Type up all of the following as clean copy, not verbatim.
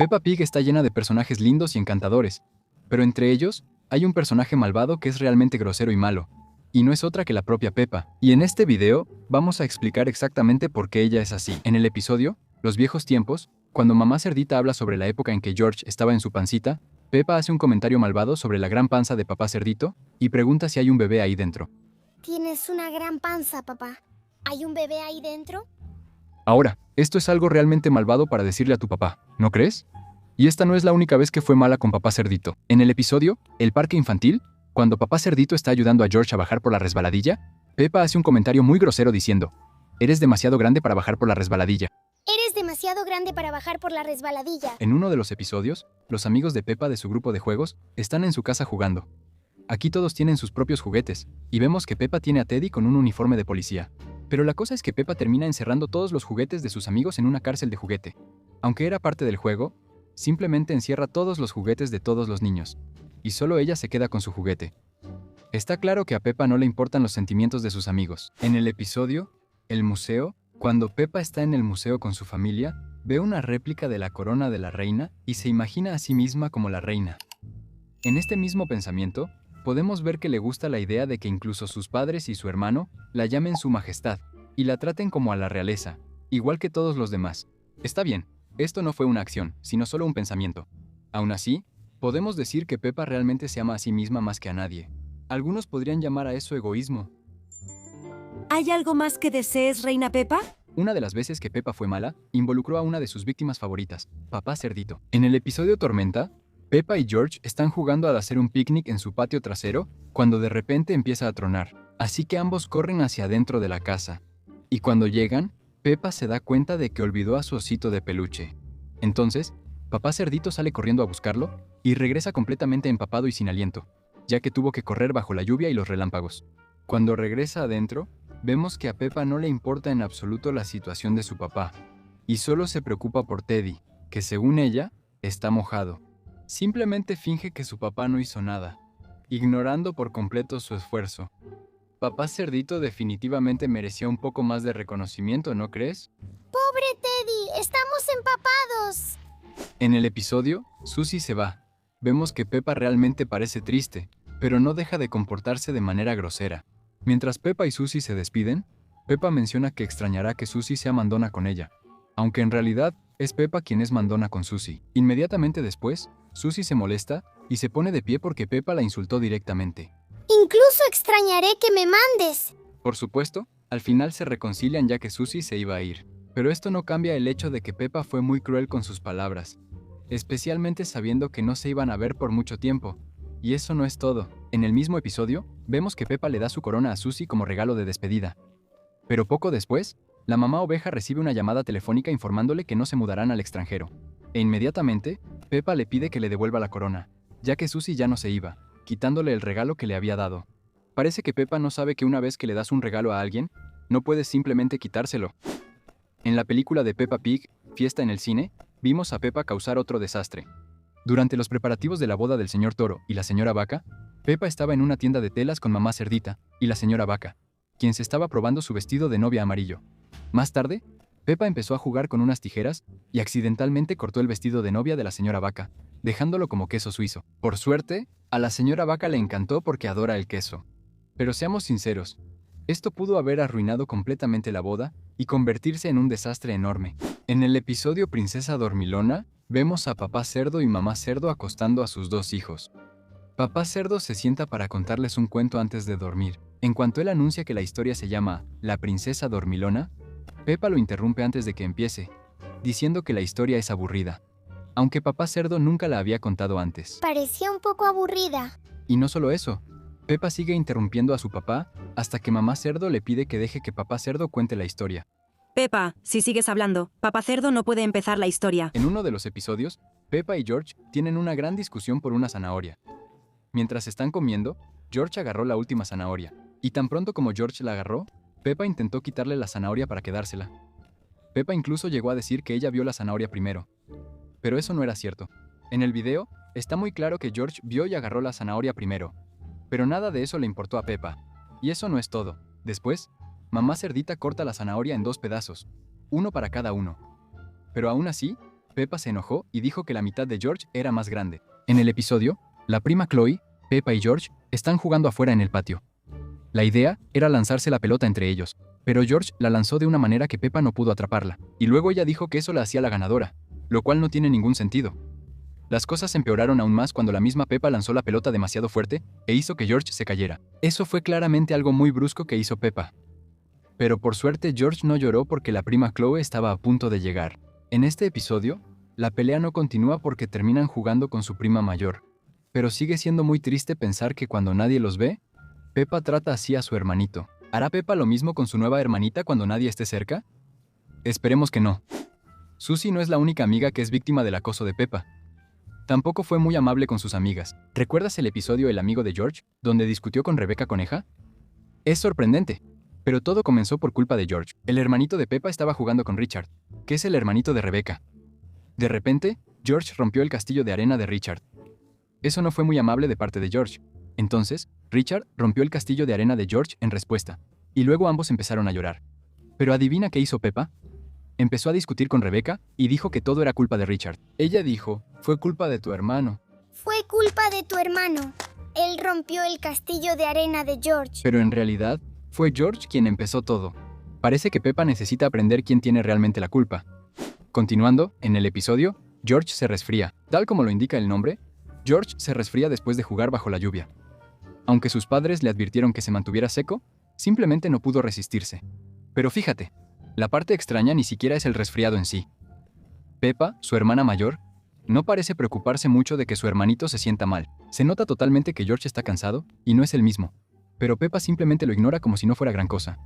Peppa Pig está llena de personajes lindos y encantadores, pero entre ellos hay un personaje malvado que es realmente grosero y malo, y no es otra que la propia Peppa. Y en este video vamos a explicar exactamente por qué ella es así. En el episodio, Los viejos tiempos, cuando mamá cerdita habla sobre la época en que George estaba en su pancita, Peppa hace un comentario malvado sobre la gran panza de papá cerdito y pregunta si hay un bebé ahí dentro. Tienes una gran panza, papá. ¿Hay un bebé ahí dentro? Ahora, esto es algo realmente malvado para decirle a tu papá, ¿no crees? Y esta no es la única vez que fue mala con papá cerdito. En el episodio, El parque infantil, cuando papá cerdito está ayudando a George a bajar por la resbaladilla, Peppa hace un comentario muy grosero diciendo, «Eres demasiado grande para bajar por la resbaladilla». Eres demasiado grande para bajar por la resbaladilla. En uno de los episodios, los amigos de Peppa de su grupo de juegos están en su casa jugando. Aquí todos tienen sus propios juguetes, y vemos que Peppa tiene a Teddy con un uniforme de policía. Pero la cosa es que Peppa termina encerrando todos los juguetes de sus amigos en una cárcel de juguete. Aunque era parte del juego, simplemente encierra todos los juguetes de todos los niños, y solo ella se queda con su juguete. Está claro que a Peppa no le importan los sentimientos de sus amigos. En el episodio, El museo, cuando Peppa está en el museo con su familia, ve una réplica de la corona de la reina y se imagina a sí misma como la reina. En este mismo pensamiento, podemos ver que le gusta la idea de que incluso sus padres y su hermano la llamen su majestad y la traten como a la realeza, igual que todos los demás. Está bien, esto no fue una acción, sino solo un pensamiento. Aún así, podemos decir que Peppa realmente se ama a sí misma más que a nadie. Algunos podrían llamar a eso egoísmo. ¿Hay algo más que desees, Reina Peppa? Una de las veces que Peppa fue mala, involucró a una de sus víctimas favoritas, papá cerdito. En el episodio Tormenta, Peppa y George están jugando al hacer un picnic en su patio trasero cuando de repente empieza a tronar, así que ambos corren hacia adentro de la casa. Y cuando llegan, Peppa se da cuenta de que olvidó a su osito de peluche. Entonces, papá cerdito sale corriendo a buscarlo y regresa completamente empapado y sin aliento, ya que tuvo que correr bajo la lluvia y los relámpagos. Cuando regresa adentro, vemos que a Peppa no le importa en absoluto la situación de su papá, y solo se preocupa por Teddy, que según ella, está mojado. Simplemente finge que su papá no hizo nada, ignorando por completo su esfuerzo. Papá cerdito definitivamente merecía un poco más de reconocimiento, ¿no crees? ¡Pobre Teddy! ¡Estamos empapados! En el episodio, Susie se va. Vemos que Peppa realmente parece triste, pero no deja de comportarse de manera grosera. Mientras Peppa y Susie se despiden, Peppa menciona que extrañará que Susie sea mandona con ella, aunque en realidad es Peppa quien es mandona con Susie. Inmediatamente después, Susie se molesta y se pone de pie porque Peppa la insultó directamente. Incluso extrañaré que me mandes. Por supuesto, al final se reconcilian ya que Susie se iba a ir. Pero esto no cambia el hecho de que Peppa fue muy cruel con sus palabras, especialmente sabiendo que no se iban a ver por mucho tiempo. Y eso no es todo. En el mismo episodio, vemos que Peppa le da su corona a Susie como regalo de despedida. Pero poco después, la mamá oveja recibe una llamada telefónica informándole que no se mudarán al extranjero. E inmediatamente, Peppa le pide que le devuelva la corona, ya que Susie ya no se iba, quitándole el regalo que le había dado. Parece que Peppa no sabe que una vez que le das un regalo a alguien, no puedes simplemente quitárselo. En la película de Peppa Pig, Fiesta en el cine, vimos a Peppa causar otro desastre. Durante los preparativos de la boda del señor Toro y la señora Vaca, Peppa estaba en una tienda de telas con mamá cerdita y la señora Vaca, quien se estaba probando su vestido de novia amarillo. Más tarde, Peppa empezó a jugar con unas tijeras y accidentalmente cortó el vestido de novia de la señora Vaca, dejándolo como queso suizo. Por suerte, a la señora Vaca le encantó porque adora el queso. Pero seamos sinceros, esto pudo haber arruinado completamente la boda y convertirse en un desastre enorme. En el episodio Princesa Dormilona, vemos a papá cerdo y mamá cerdo acostando a sus dos hijos. Papá cerdo se sienta para contarles un cuento antes de dormir. En cuanto él anuncia que la historia se llama La Princesa Dormilona, Peppa lo interrumpe antes de que empiece, diciendo que la historia es aburrida, aunque papá cerdo nunca la había contado antes. Parecía un poco aburrida. Y no solo eso, Peppa sigue interrumpiendo a su papá hasta que mamá cerdo le pide que deje que papá cerdo cuente la historia. Peppa, si sigues hablando, papá cerdo no puede empezar la historia. En uno de los episodios, Peppa y George tienen una gran discusión por una zanahoria. Mientras están comiendo, George agarró la última zanahoria, y tan pronto como George la agarró, Peppa intentó quitarle la zanahoria para quedársela. Peppa incluso llegó a decir que ella vio la zanahoria primero. Pero eso no era cierto. En el video, está muy claro que George vio y agarró la zanahoria primero. Pero nada de eso le importó a Peppa. Y eso no es todo. Después, mamá cerdita corta la zanahoria en 2 pedazos, uno para cada uno. Pero aún así, Peppa se enojó y dijo que la mitad de George era más grande. En el episodio, la prima Chloe, Peppa y George están jugando afuera en el patio. La idea era lanzarse la pelota entre ellos, pero George la lanzó de una manera que Peppa no pudo atraparla, y luego ella dijo que eso la hacía la ganadora, lo cual no tiene ningún sentido. Las cosas empeoraron aún más cuando la misma Peppa lanzó la pelota demasiado fuerte e hizo que George se cayera. Eso fue claramente algo muy brusco que hizo Peppa. Pero por suerte George no lloró porque la prima Chloe estaba a punto de llegar. En este episodio, la pelea no continúa porque terminan jugando con su prima mayor. Pero sigue siendo muy triste pensar que cuando nadie los ve, Peppa trata así a su hermanito. ¿Hará Peppa lo mismo con su nueva hermanita cuando nadie esté cerca? Esperemos que no. Susie no es la única amiga que es víctima del acoso de Peppa. Tampoco fue muy amable con sus amigas. ¿Recuerdas el episodio El amigo de George, donde discutió con Rebecca Coneja? Es sorprendente, pero todo comenzó por culpa de George. El hermanito de Peppa estaba jugando con Richard, que es el hermanito de Rebecca. De repente, George rompió el castillo de arena de Richard. Eso no fue muy amable de parte de George. Entonces, Richard rompió el castillo de arena de George en respuesta, y luego ambos empezaron a llorar. Pero ¿adivina qué hizo Peppa? Empezó a discutir con Rebecca y dijo que todo era culpa de Richard. Ella dijo, fue culpa de tu hermano. Fue culpa de tu hermano. Él rompió el castillo de arena de George. Pero en realidad, fue George quien empezó todo. Parece que Peppa necesita aprender quién tiene realmente la culpa. Continuando, en el episodio, George se resfría. Tal como lo indica el nombre, George se resfría después de jugar bajo la lluvia. Aunque sus padres le advirtieron que se mantuviera seco, simplemente no pudo resistirse. Pero fíjate, la parte extraña ni siquiera es el resfriado en sí. Peppa, su hermana mayor, no parece preocuparse mucho de que su hermanito se sienta mal. Se nota totalmente que George está cansado y no es el mismo, pero Peppa simplemente lo ignora como si no fuera gran cosa.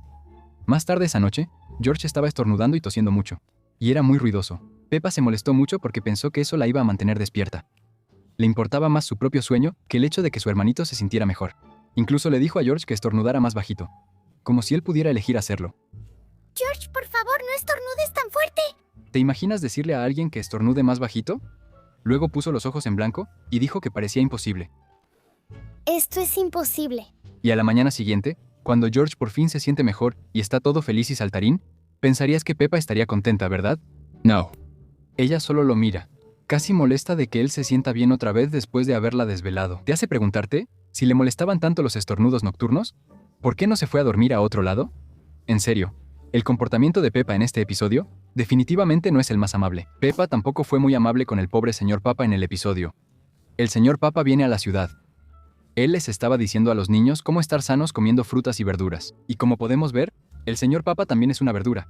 Más tarde esa noche, George estaba estornudando y tosiendo mucho, y era muy ruidoso. Peppa se molestó mucho porque pensó que eso la iba a mantener despierta. Le importaba más su propio sueño que el hecho de que su hermanito se sintiera mejor. Incluso le dijo a George que estornudara más bajito, como si él pudiera elegir hacerlo. George, por favor, no estornudes tan fuerte. ¿Te imaginas decirle a alguien que estornude más bajito? Luego puso los ojos en blanco y dijo que parecía imposible. Esto es imposible. Y a la mañana siguiente, cuando George por fin se siente mejor y está todo feliz y saltarín, pensarías que Peppa estaría contenta, ¿verdad? No. Ella solo lo mira, casi molesta de que él se sienta bien otra vez después de haberla desvelado. ¿Te hace preguntarte si le molestaban tanto los estornudos nocturnos? ¿Por qué no se fue a dormir a otro lado? En serio, el comportamiento de Peppa en este episodio definitivamente no es el más amable. Peppa tampoco fue muy amable con el pobre señor Papa en el episodio. El señor Papa viene a la ciudad. Él les estaba diciendo a los niños cómo estar sanos comiendo frutas y verduras. Y como podemos ver, el señor Papa también es una verdura.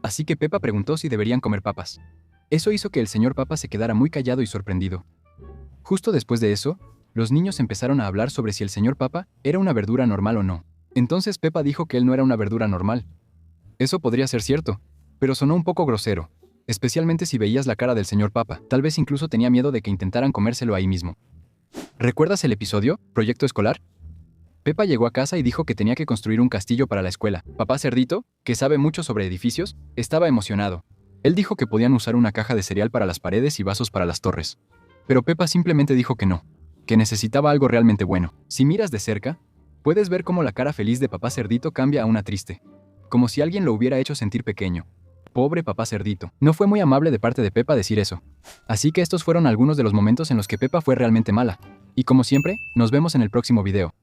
Así que Peppa preguntó si deberían comer papas. Eso hizo que el señor Papa se quedara muy callado y sorprendido. Justo después de eso, los niños empezaron a hablar sobre si el señor Papa era una verdura normal o no. Entonces Peppa dijo que él no era una verdura normal. Eso podría ser cierto, pero sonó un poco grosero, especialmente si veías la cara del señor Papa. Tal vez incluso tenía miedo de que intentaran comérselo ahí mismo. ¿Recuerdas el episodio, Proyecto Escolar? Peppa llegó a casa y dijo que tenía que construir un castillo para la escuela. Papá Cerdito, que sabe mucho sobre edificios, estaba emocionado. Él dijo que podían usar una caja de cereal para las paredes y vasos para las torres. Pero Peppa simplemente dijo que no, que necesitaba algo realmente bueno. Si miras de cerca, puedes ver cómo la cara feliz de Papá Cerdito cambia a una triste, como si alguien lo hubiera hecho sentir pequeño. Pobre Papá Cerdito. No fue muy amable de parte de Peppa decir eso. Así que estos fueron algunos de los momentos en los que Peppa fue realmente mala. Y como siempre, nos vemos en el próximo video.